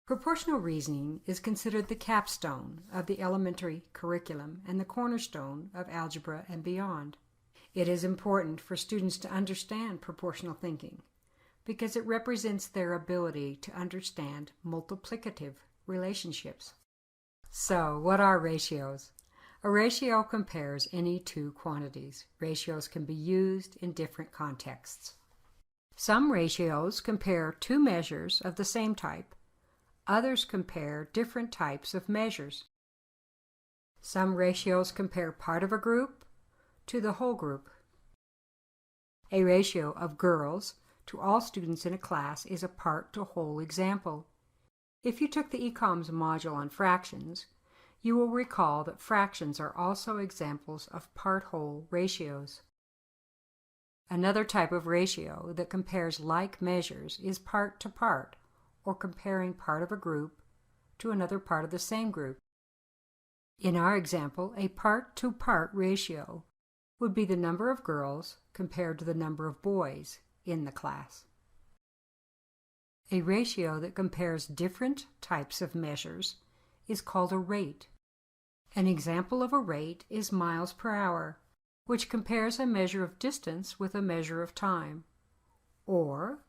Proportional reasoning is considered the capstone of the elementary curriculum and the cornerstone of algebra and beyond. It is important for students to understand proportional thinking because it represents their ability to understand multiplicative relationships. So, what are ratios? A ratio compares any two quantities. Ratios can be used in different contexts. Some ratios compare two measures of the same type. Others compare different types of measures. Some ratios compare part of a group to the whole group. A ratio of girls to all students in a class is a part-to-whole example. If you took the eCALLMS module on fractions, you will recall that fractions are also examples of part-whole ratios. Another type of ratio that compares like measures is part-to-part, or comparing part of a group to another part of the same group. In our example, a part-to-part ratio would be the number of girls compared to the number of boys in the class. A ratio that compares different types of measures is called a rate. An example of a rate is miles per hour, which compares a measure of distance with a measure of time. Or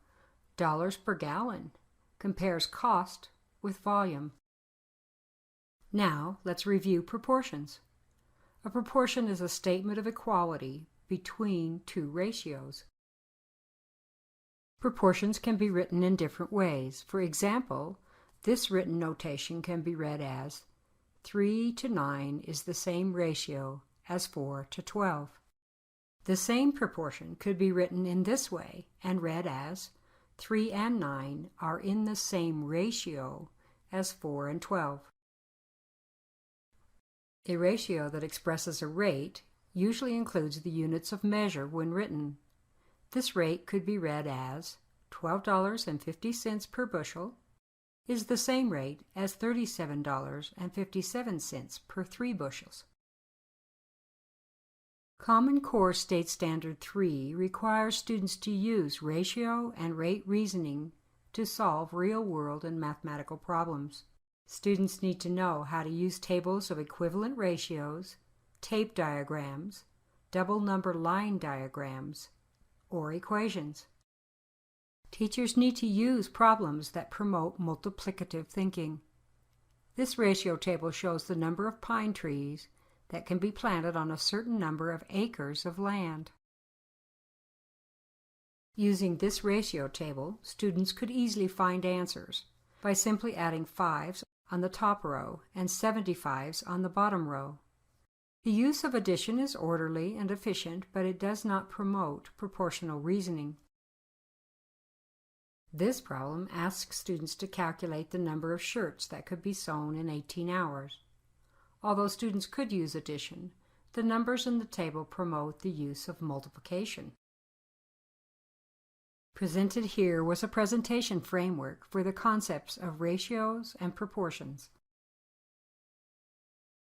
dollars per gallon compares cost with volume. Now, let's review proportions. A proportion is a statement of equality between two ratios. Proportions can be written in different ways. For example, this written notation can be read as 3 to 9 is the same ratio as 4 to 12. The same proportion could be written in this way and read as 3 and 9 are in the same ratio as 4 and 12. A ratio that expresses a rate usually includes the units of measure when written. This rate could be read as $12.50 per bushel is the same rate as $37.57 per 3 bushels. Common Core State Standard 3 requires students to use ratio and rate reasoning to solve real-world and mathematical problems. Students need to know how to use tables of equivalent ratios, tape diagrams, double number line diagrams, or equations. Teachers need to use problems that promote multiplicative thinking. This ratio table shows the number of pine trees that can be planted on a certain number of acres of land. Using this ratio table, students could easily find answers by simply adding 5s on the top row and 75s on the bottom row. The use of addition is orderly and efficient, but it does not promote proportional reasoning. This problem asks students to calculate the number of shirts that could be sewn in 18 hours. Although students could use addition, the numbers in the table promote the use of multiplication. Presented here was a presentation framework for the concepts of ratios and proportions.